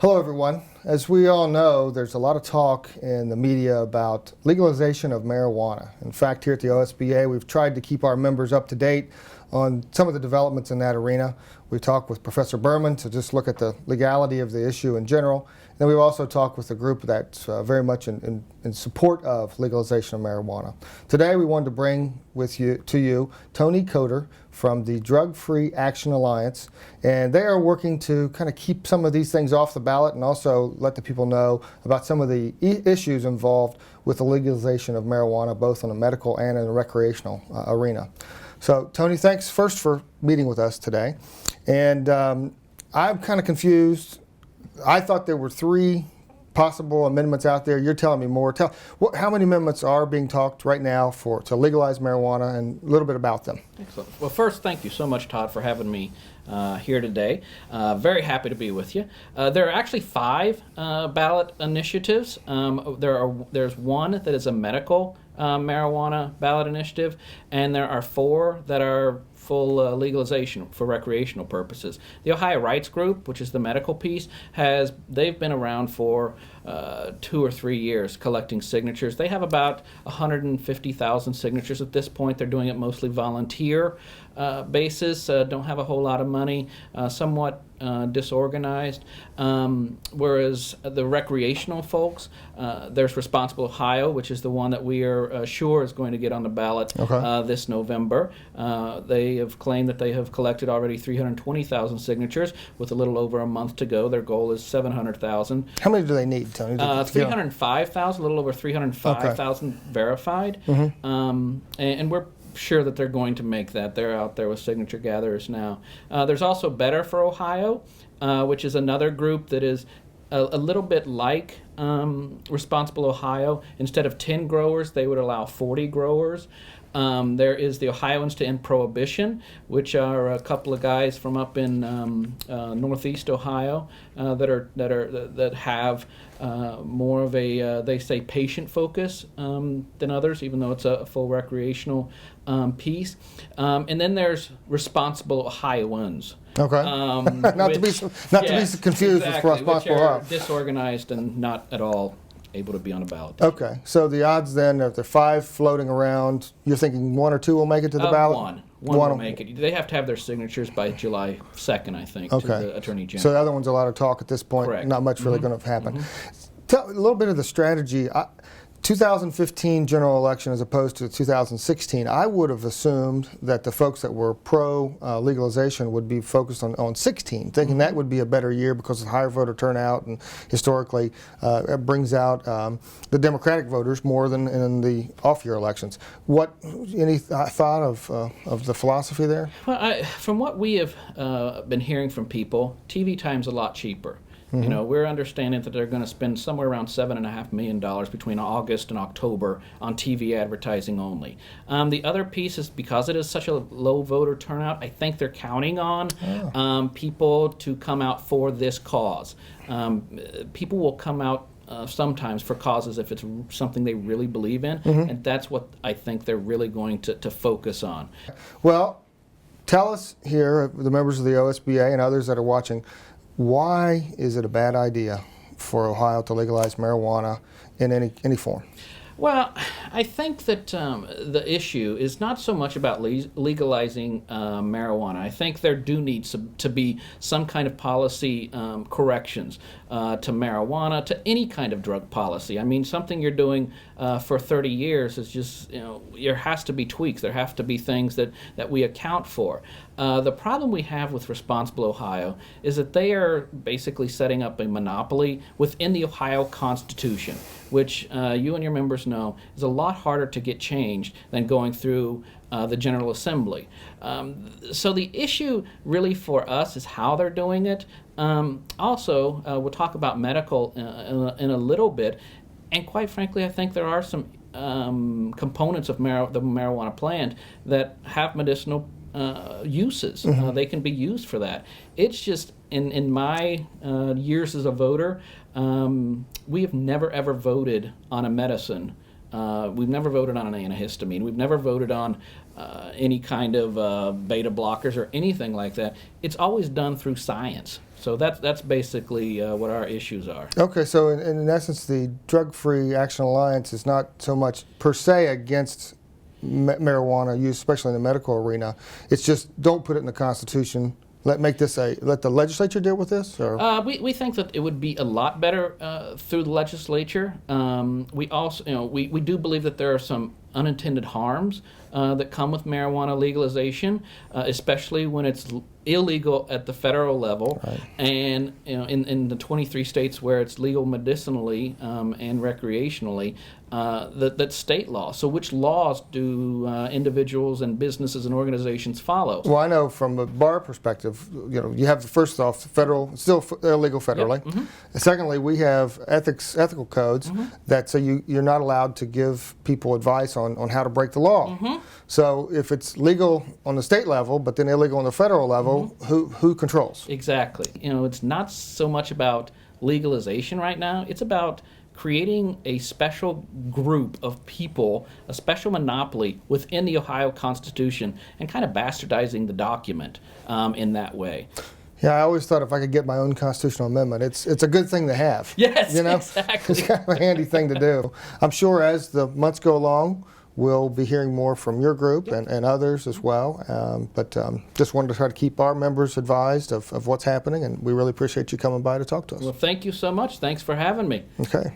Hello, everyone. As we all know, there's a lot of talk in the media about legalization of marijuana. In fact, here at the OSBA, we've tried to keep our members up to date on some of the developments in that arena. We talked with Professor Berman to just look at the legality of the issue in general. And then we've also talked with a group that's very much in support of legalization of marijuana. Today, we wanted to bring to you Tony Coder from the Drug-Free Action Alliance. And they are working to kind of keep some of these things off the ballot and also let the people know about some of the issues involved with the legalization of marijuana, both in a medical and in a recreational arena. So, Tony, thanks first for meeting with us today. And I'm kind of confused. I thought there were 3 possible amendments out there. You're telling me more. How many amendments are being talked right now to legalize marijuana, and a little bit about them? Excellent. Well, first, thank you so much, Todd, for having me here today. Very happy to be with you. There are actually 5 ballot initiatives. There's one that is a medical marijuana ballot initiative, and there are 4 that are full legalization for recreational purposes. The Ohio Rights Group, which is the medical piece, they've been around for 2 or 3 years collecting signatures. They have about 150,000 signatures at this point. They're doing it mostly volunteer basis, don't have a whole lot of money, somewhat disorganized. Whereas the recreational folks, there's Responsible Ohio, which is the one that we are sure is going to get on the ballot this November. They have claimed that they have collected already 320,000 signatures with a little over a month to go. Their goal is 700,000. How many do they need, Tony? 305,000, a little over 305,000 verified. And we're sure that they're going to make that. They're out there with signature gatherers now. There's also Better for Ohio, which is another group that is a little bit like Responsible Ohio. Instead of 10 growers, they would allow 40 growers. There is the Ohioans to End Prohibition, which are a couple of guys from up in Northeast Ohio that have more of a they say patient focus than others, even though it's a full recreational piece. And then there's Responsible Ohioans. Okay. Not to be confused with Responsible Ohio. Disorganized and not at all able to be on a ballot. Okay, so the odds then, if there are 5 floating around, you're thinking 1 or 2 will make it to the ballot? One will make it. They have to have their signatures by July 2nd, I think, to the Attorney General. So the other one's a lot of talk at this point. Correct. Not much really going to happen. Tell a little bit of the strategy. 2015 general election as opposed to 2016, I would have assumed that the folks that were pro-legalization would be focused on 16, thinking that would be a better year because of higher voter turnout, and historically it brings out the Democratic voters more than in the off-year elections. Any thought of the philosophy there? Well, from what we have been hearing from people, TV time's a lot cheaper. You know, we're understanding that they're going to spend somewhere around $7.5 million between August and October on TV advertising only. The other piece is because it is such a low voter turnout, I think they're counting on people to come out for this cause. People will come out sometimes for causes if it's something they really believe in, and that's what I think they're really going to focus on. Well, tell us here, the members of the OSBA and others that are watching, why is it a bad idea for Ohio to legalize marijuana in any form? Well, I think that the issue is not so much about legalizing marijuana. I think there do need to be some kind of policy corrections to marijuana, to any kind of drug policy. I mean, something you're doing for 30 years is just, there has to be tweaks. There have to be things that we account for. The problem we have with Responsible Ohio is that they are basically setting up a monopoly within the Ohio Constitution, which you and your members know is a lot harder to get changed than going through the General Assembly. So the issue really for us is how they're doing it. Also, we'll talk about medical in a little bit, and quite frankly, I think there are some components of the marijuana plant that have medicinal uses. They can be used for that. It's just, in my years as a voter, we have never ever voted on a medicine We've never voted on an antihistamine. We've never voted on any kind of beta blockers or anything like that. It's always done through science. So that's basically what our issues are. Okay, so in essence, the Drug-Free Action Alliance is not so much per se against marijuana use, especially in the medical arena. It's just don't put it in the Constitution. Let the legislature deal with this? Or? We think that it would be a lot better through the legislature. We also, we do believe that there are some unintended harms that come with marijuana legalization, especially when it's illegal at the federal level, right. And in the 23 states where it's legal medicinally and recreationally. That's state law. So which laws do individuals and businesses and organizations follow? Well, I know from a bar perspective, you have first off federal, still illegal federally. Yep. Mm-hmm. Secondly, we have ethical codes Mm-hmm. that say you're not allowed to give people advice on how to break the law. Mm-hmm. So if it's legal on the state level, but then illegal on the federal level, Mm-hmm. who controls? Exactly. It's not so much about legalization right now. It's about creating a special group of people, a special monopoly within the Ohio Constitution, and kind of bastardizing the document in that way. Yeah, I always thought if I could get my own constitutional amendment, it's a good thing to have. Yes, you know? exactly. It's kind of a handy thing to do. I'm sure as the months go along, we'll be hearing more from your group and others as well. But just wanted to try to keep our members advised of what's happening, and we really appreciate you coming by to talk to us. Well, thank you so much. Thanks for having me. Okay.